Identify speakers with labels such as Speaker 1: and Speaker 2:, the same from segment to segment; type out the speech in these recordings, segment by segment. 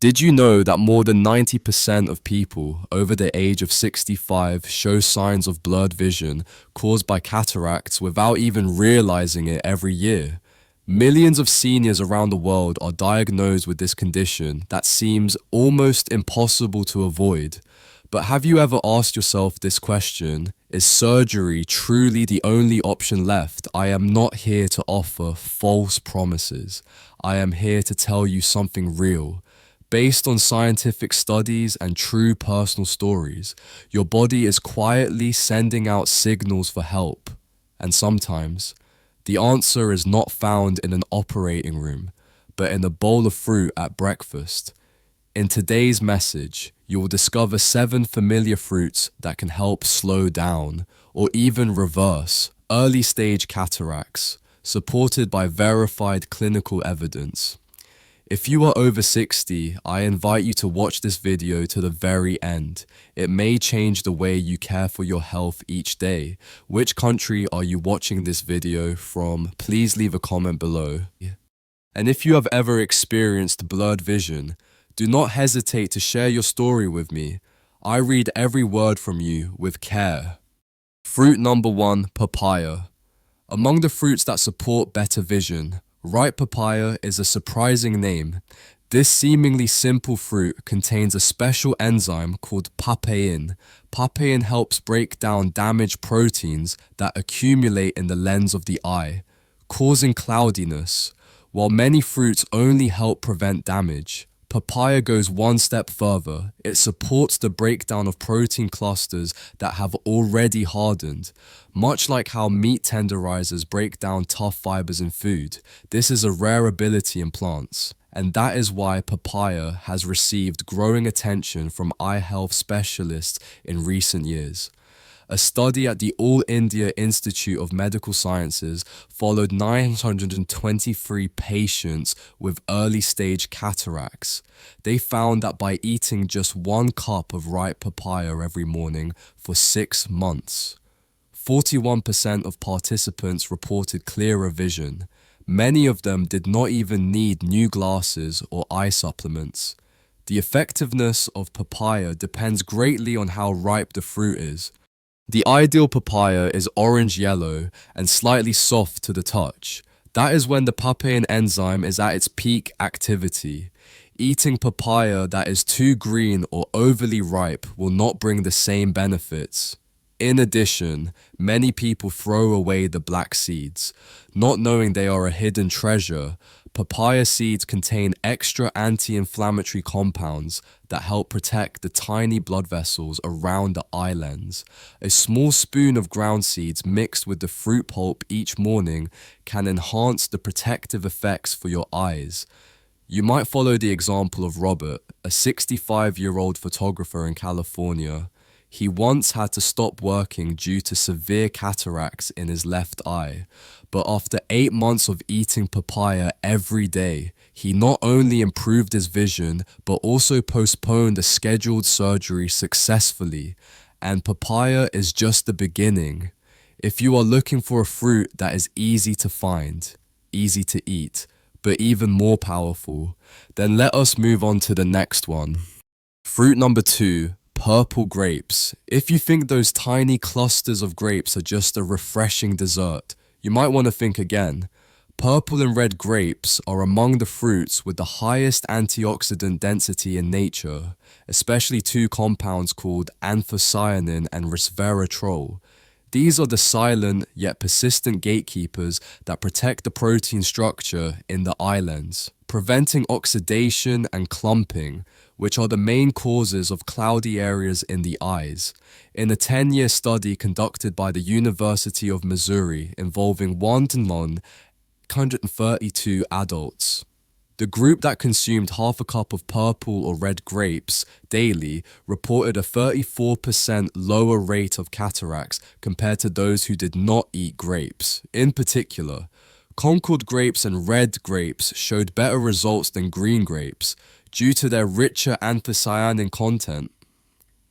Speaker 1: Did you know that more than 90% of people over the age of 65 show signs of blurred vision caused by cataracts without even realizing it every year? Millions of seniors around the world are diagnosed with this condition that seems almost impossible to avoid. But have you ever asked yourself this question? Is surgery truly the only option left? I am not here to offer false promises. I am here to tell you something real. Based on scientific studies and true personal stories, your body is quietly sending out signals for help. And sometimes, the answer is not found in an operating room, but in a bowl of fruit at breakfast. In today's message, you will discover 7 familiar fruits that can help slow down or even reverse early stage cataracts, supported by verified clinical evidence. If you are over 60, I invite you to watch this video to the very end. It may change the way you care for your health each day. Which country are you watching this video from? Please leave a comment below. And if you have ever experienced blurred vision, do not hesitate to share your story with me. I read every word from you with care. Fruit number 1, papaya. Among the fruits that support better vision, ripe papaya is a surprising name. This seemingly simple fruit contains a special enzyme called papain. Papain helps break down damaged proteins that accumulate in the lens of the eye, causing cloudiness. While many fruits only help prevent damage, papaya goes one step further. It supports the breakdown of protein clusters that have already hardened. Much like how meat tenderizers break down tough fibers in food, this is a rare ability in plants. And that is why papaya has received growing attention from eye health specialists in recent years. A study at the All India Institute of Medical Sciences followed 923 patients with early-stage cataracts. They found that by eating just 1 cup of ripe papaya every morning for 6 months, 41% of participants reported clearer vision. Many of them did not even need new glasses or eye supplements. The effectiveness of papaya depends greatly on how ripe the fruit is. The ideal papaya is orange-yellow and slightly soft to the touch. That is when the papain enzyme is at its peak activity. Eating papaya that is too green or overly ripe will not bring the same benefits. In addition, many people throw away the black seeds, not knowing they are a hidden treasure. Papaya seeds contain extra anti-inflammatory compounds that help protect the tiny blood vessels around the eye lens. A small spoon of ground seeds mixed with the fruit pulp each morning can enhance the protective effects for your eyes. You might follow the example of Robert, a 65-year-old photographer in California. He once had to stop working due to severe cataracts in his left eye, but after 8 months of eating papaya every day, he not only improved his vision, but also postponed a scheduled surgery successfully. And papaya is just the beginning. If you are looking for a fruit that is easy to find, easy to eat, but even more powerful, then let us move on to the next one. Fruit number 2. Purple grapes. If you think those tiny clusters of grapes are just a refreshing dessert, you might want to think again. Purple and red grapes are among the fruits with the highest antioxidant density in nature, especially 2 compounds called anthocyanin and resveratrol. These are the silent yet persistent gatekeepers that protect the protein structure in the eye lens, preventing oxidation and clumping, which are the main causes of cloudy areas in the eyes. In a 10-year study conducted by the University of Missouri involving 132 adults, the group that consumed half a cup of purple or red grapes daily reported a 34% lower rate of cataracts compared to those who did not eat grapes. In particular, Concord grapes and red grapes showed better results than green grapes due to their richer anthocyanin content.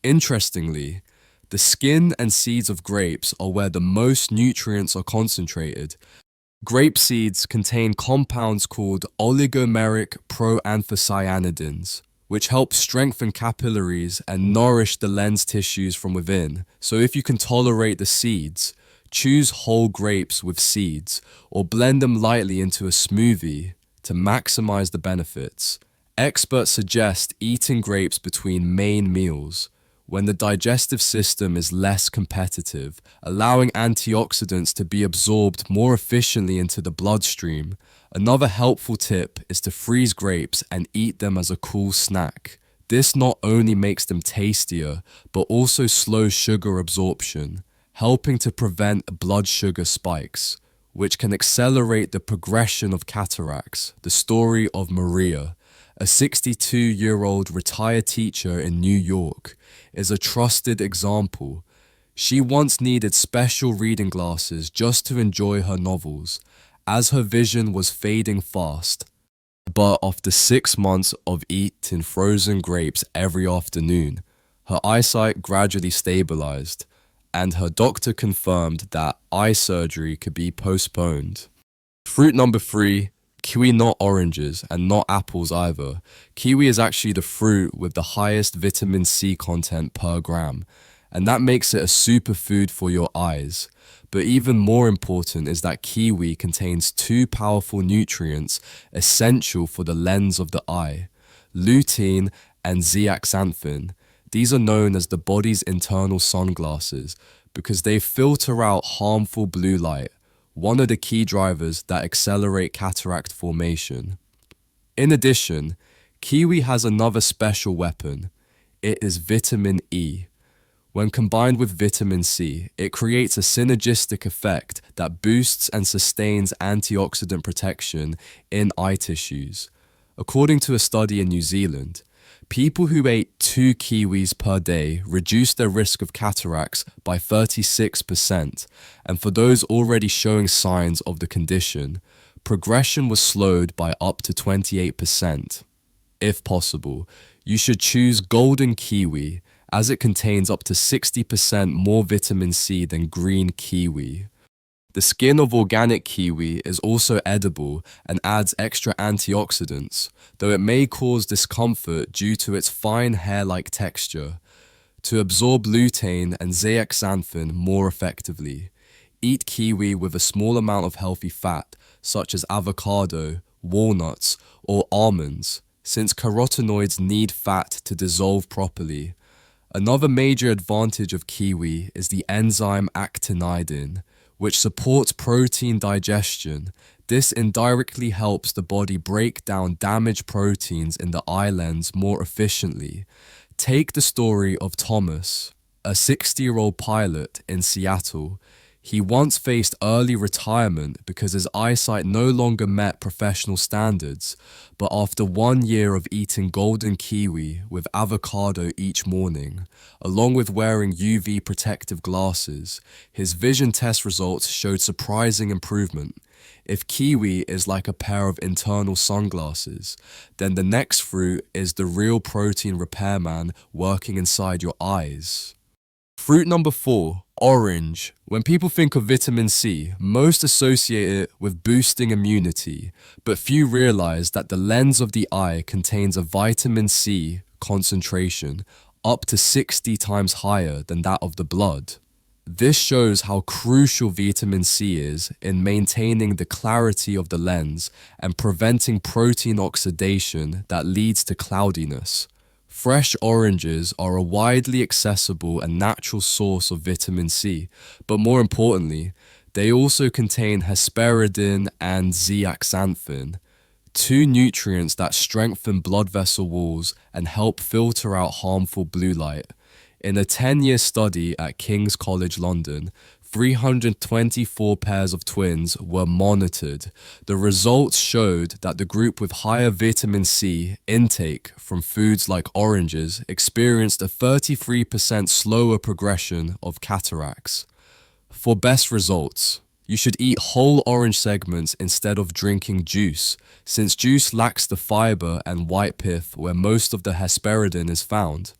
Speaker 1: Interestingly, the skin and seeds of grapes are where the most nutrients are concentrated. Grape seeds contain compounds called oligomeric proanthocyanidins, which helps strengthen capillaries and nourish the lens tissues from within. So if you can tolerate the seeds, choose whole grapes with seeds or blend them lightly into a smoothie to maximize the benefits. Experts suggest eating grapes between main meals when the digestive system is less competitive, allowing antioxidants to be absorbed more efficiently into the bloodstream. Another helpful tip is to freeze grapes and eat them as a cool snack. This not only makes them tastier, but also slows sugar absorption, helping to prevent blood sugar spikes, which can accelerate the progression of cataracts. The story of Maria, a 62-year-old retired teacher in New York, is a trusted example. She once needed special reading glasses just to enjoy her novels, as her vision was fading fast. But after 6 months of eating frozen grapes every afternoon, her eyesight gradually stabilized, and her doctor confirmed that eye surgery could be postponed. Fruit number 3, kiwi, not oranges and not apples either. Kiwi is actually the fruit with the highest vitamin C content per gram, and that makes it a superfood for your eyes. But even more important is that kiwi contains 2 powerful nutrients essential for the lens of the eye: lutein and zeaxanthin. These are known as the body's internal sunglasses because they filter out harmful blue light, one of the key drivers that accelerate cataract formation. In addition, kiwi has another special weapon. It is vitamin E. When combined with vitamin C, it creates a synergistic effect that boosts and sustains antioxidant protection in eye tissues. According to a study in New Zealand, people who ate 2 kiwis per day reduced their risk of cataracts by 36%, and for those already showing signs of the condition, progression was slowed by up to 28%. If possible, you should choose golden kiwi, as it contains up to 60% more vitamin C than green kiwi. The skin of organic kiwi is also edible and adds extra antioxidants, though it may cause discomfort due to its fine hair-like texture. To absorb lutein and zeaxanthin more effectively, eat kiwi with a small amount of healthy fat, such as avocado, walnuts, or almonds, since carotenoids need fat to dissolve properly. Another major advantage of kiwi is the enzyme actinidin, which supports protein digestion. This indirectly helps the body break down damaged proteins in the eye lens more efficiently. Take the story of Thomas, a 60-year-old pilot in Seattle. He once faced early retirement because his eyesight no longer met professional standards, but after 1 year of eating golden kiwi with avocado each morning, along with wearing UV protective glasses, his vision test results showed surprising improvement. If kiwi is like a pair of internal sunglasses, then the next fruit is the real protein repairman working inside your eyes. Fruit number 4, orange. When people think of vitamin C, most associate it with boosting immunity, but few realize that the lens of the eye contains a vitamin C concentration up to 60 times higher than that of the blood. This shows how crucial vitamin C is in maintaining the clarity of the lens and preventing protein oxidation that leads to cloudiness. Fresh oranges are a widely accessible and natural source of vitamin C, but more importantly, they also contain hesperidin and zeaxanthin, 2 nutrients that strengthen blood vessel walls and help filter out harmful blue light. In a 10-year study at King's College London, 324 pairs of twins were monitored. The results showed that the group with higher vitamin C intake from foods like oranges experienced a 33% slower progression of cataracts. For best results, you should eat whole orange segments instead of drinking juice, since juice lacks the fiber and white pith where most of the hesperidin is found.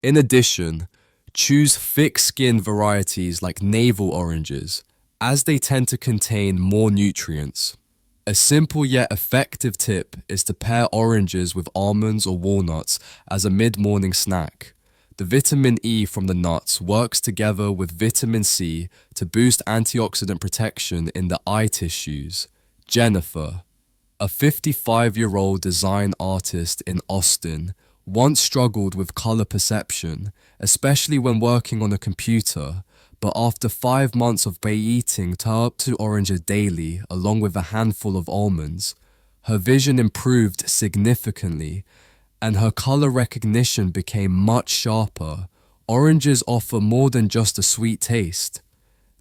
Speaker 1: In addition, choose thick-skinned varieties like navel oranges, as they tend to contain more nutrients. A simple yet effective tip is to pair oranges with almonds or walnuts as a mid-morning snack. The vitamin E from the nuts works together with vitamin C to boost antioxidant protection in the eye tissues. Jennifer, a 55-year-old design artist in Austin, once struggled with color perception, especially when working on a computer, but after 5 months of eating 2 oranges daily along with a handful of almonds, her vision improved significantly and her color recognition became much sharper. Oranges offer more than just a sweet taste.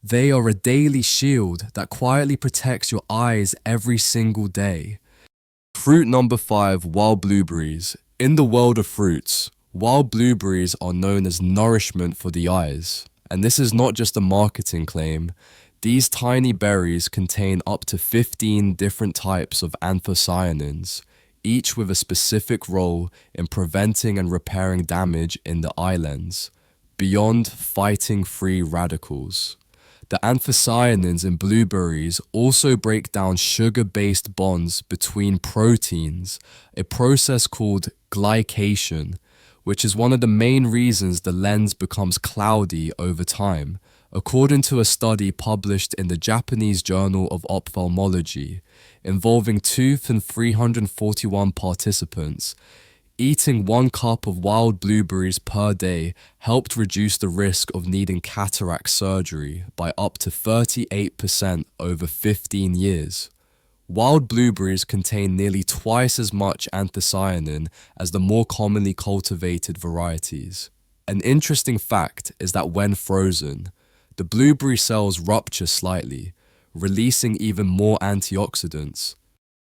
Speaker 1: They are a daily shield that quietly protects your eyes every single day. Fruit number 5, wild blueberries. In the world of fruits, wild blueberries are known as nourishment for the eyes. And this is not just a marketing claim. These tiny berries contain up to 15 different types of anthocyanins, each with a specific role in preventing and repairing damage in the eye lens, beyond fighting free radicals. The anthocyanins in blueberries also break down sugar-based bonds between proteins, a process called glycation, which is one of the main reasons the lens becomes cloudy over time. According to a study published in the Japanese Journal of Ophthalmology, involving 341 participants, eating 1 cup of wild blueberries per day helped reduce the risk of needing cataract surgery by up to 38% over 15 years. Wild blueberries contain nearly twice as much anthocyanin as the more commonly cultivated varieties. An interesting fact is that when frozen, the blueberry cells rupture slightly, releasing even more antioxidants.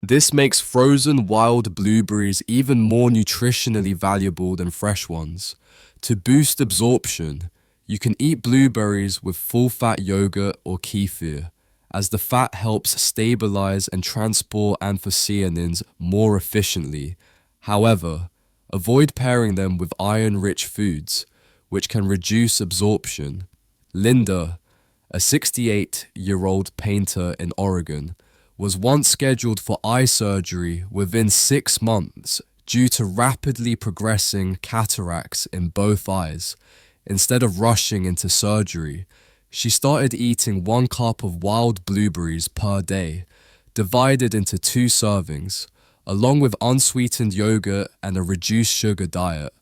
Speaker 1: This makes frozen wild blueberries even more nutritionally valuable than fresh ones. To boost absorption, you can eat blueberries with full-fat yogurt or kefir, as the fat helps stabilize and transport anthocyanins more efficiently. However, avoid pairing them with iron-rich foods, which can reduce absorption. Linda, a 68-year-old painter in Oregon, was once scheduled for eye surgery within 6 months due to rapidly progressing cataracts in both eyes. Instead of rushing into surgery, she started eating 1 cup of wild blueberries per day, divided into 2 servings, along with unsweetened yogurt and a reduced sugar diet.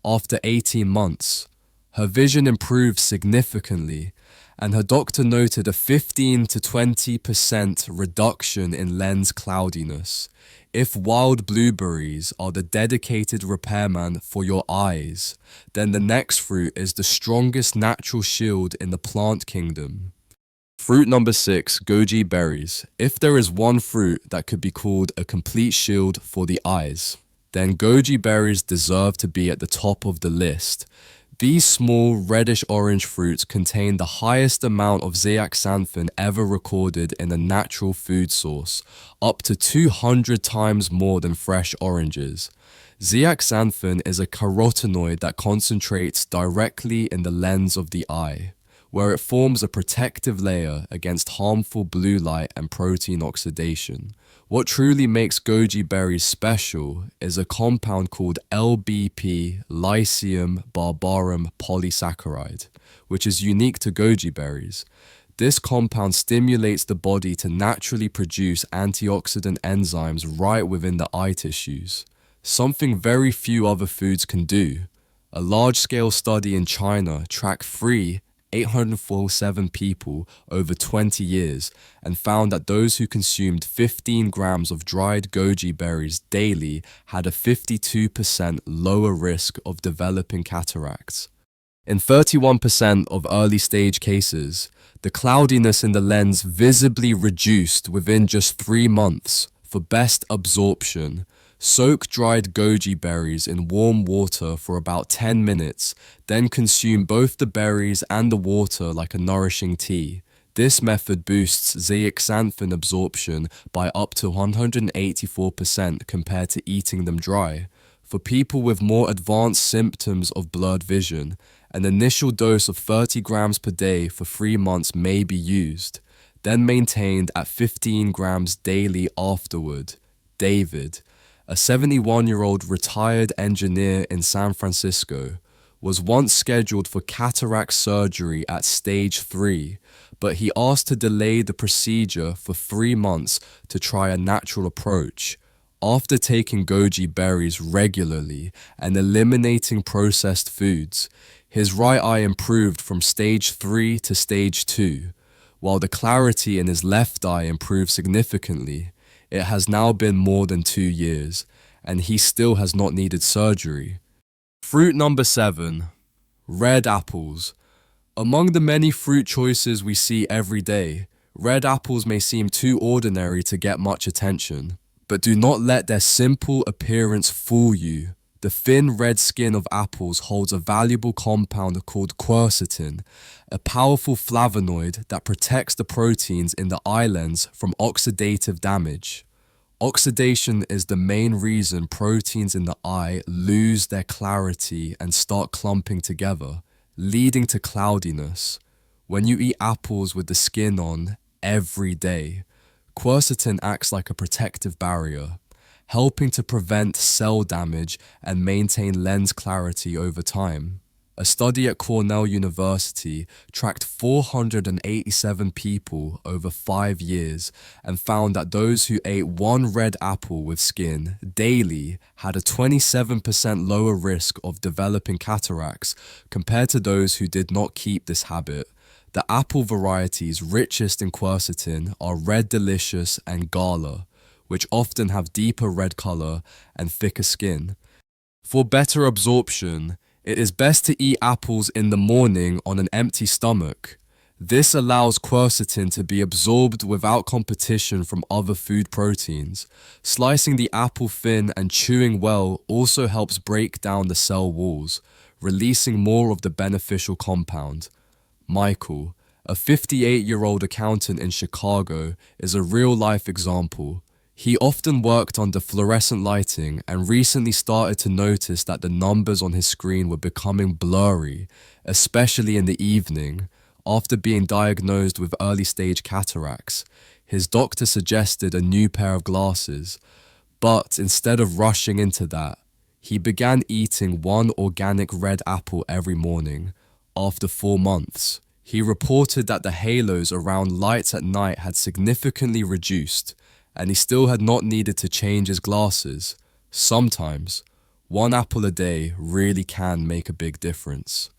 Speaker 1: After 18 months, her vision improved significantly, and her doctor noted a 15 to 20% reduction in lens cloudiness. If wild blueberries are the dedicated repairman for your eyes, then the next fruit is the strongest natural shield in the plant kingdom. Fruit number 6, goji berries. If there is one fruit that could be called a complete shield for the eyes, then goji berries deserve to be at the top of the list. These small reddish-orange fruits contain the highest amount of zeaxanthin ever recorded in a natural food source, up to 200 times more than fresh oranges. Zeaxanthin is a carotenoid that concentrates directly in the lens of the eye, where it forms a protective layer against harmful blue light and protein oxidation. What truly makes goji berries special is a compound called LBP, Lycium barbarum polysaccharide, which is unique to goji berries. This compound stimulates the body to naturally produce antioxidant enzymes right within the eye tissues, something very few other foods can do. A large-scale study in China tracked 847 people over 20 years and found that those who consumed 15 grams of dried goji berries daily had a 52% lower risk of developing cataracts. In 31% of early-stage cases, the cloudiness in the lens visibly reduced within just 3 months. For best absorption, soak dried goji berries in warm water for about 10 minutes, then consume both the berries and the water like a nourishing tea. This method boosts zeaxanthin absorption by up to 184% compared to eating them dry. For people with more advanced symptoms of blurred vision, an initial dose of 30 grams per day for 3 months may be used. then maintained at 15 grams daily afterward. David, a 71-year-old retired engineer in San Francisco, was once scheduled for cataract surgery at stage 3, but he asked to delay the procedure for 3 months to try a natural approach. After taking goji berries regularly and eliminating processed foods, his right eye improved from stage 3 to stage 2, while the clarity in his left eye improved significantly. It has now been more than 2 years, and he still has not needed surgery. Fruit number 7. Red apples. Among the many fruit choices we see every day, red apples may seem too ordinary to get much attention. But do not let their simple appearance fool you. The thin red skin of apples holds a valuable compound called quercetin, a powerful flavonoid that protects the proteins in the eye lens from oxidative damage. Oxidation is the main reason proteins in the eye lose their clarity and start clumping together, leading to cloudiness. When you eat apples with the skin on every day, quercetin acts like a protective barrier, helping to prevent cell damage and maintain lens clarity over time. A study at Cornell University tracked 487 people over 5 years and found that those who ate one red apple with skin daily had a 27% lower risk of developing cataracts compared to those who did not keep this habit. The apple varieties richest in quercetin are Red Delicious and Gala, which often have deeper red color and thicker skin. For better absorption, it is best to eat apples in the morning on an empty stomach. This allows quercetin to be absorbed without competition from other food proteins. Slicing the apple thin and chewing well also helps break down the cell walls, releasing more of the beneficial compound. Michael, a 58-year-old accountant in Chicago, is a real-life example. He often worked under fluorescent lighting and recently started to notice that the numbers on his screen were becoming blurry, especially in the evening. After being diagnosed with early-stage cataracts, his doctor suggested a new pair of glasses. But instead of rushing into that, he began eating one organic red apple every morning. After 4 months, he reported that the halos around lights at night had significantly reduced, and he still had not needed to change his glasses. Sometimes, one apple a day really can make a big difference.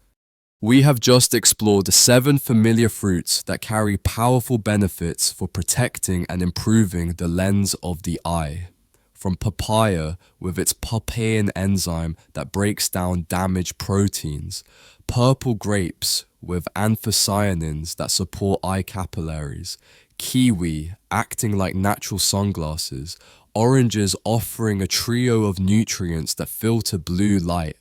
Speaker 1: We have just explored 7 familiar fruits that carry powerful benefits for protecting and improving the lens of the eye. From papaya with its papain enzyme that breaks down damaged proteins, purple grapes with anthocyanins that support eye capillaries, kiwi acting like natural sunglasses, oranges offering a trio of nutrients that filter blue light,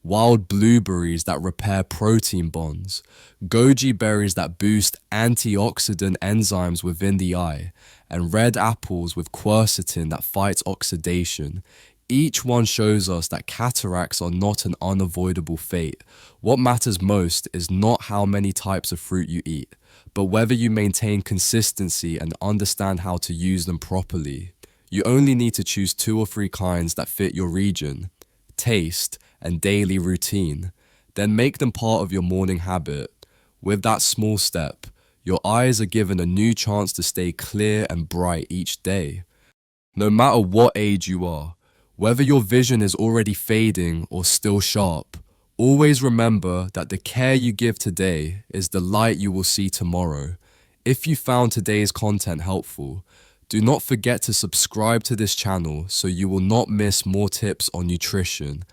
Speaker 1: wild blueberries that repair protein bonds, goji berries that boost antioxidant enzymes within the eye, and red apples with quercetin that fights oxidation. Each one shows us that cataracts are not an unavoidable fate. What matters most is not how many types of fruit you eat, but whether you maintain consistency and understand how to use them properly. You only need to choose 2 or 3 kinds that fit your region, taste, and daily routine. Then make them part of your morning habit. With that small step, your eyes are given a new chance to stay clear and bright each day. No matter what age you are, whether your vision is already fading or still sharp, always remember that the care you give today is the light you will see tomorrow. If you found today's content helpful, do not forget to subscribe to this channel so you will not miss more tips on nutrition,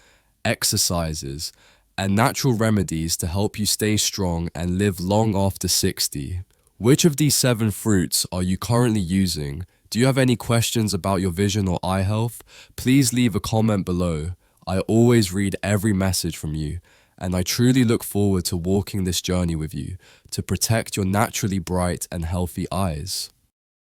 Speaker 1: exercises, and natural remedies to help you stay strong and live long after 60. Which of these 7 fruits are you currently using? Do you have any questions about your vision or eye health? Please leave a comment below. I always read every message from you, and I truly look forward to walking this journey with you to protect your naturally bright and healthy eyes.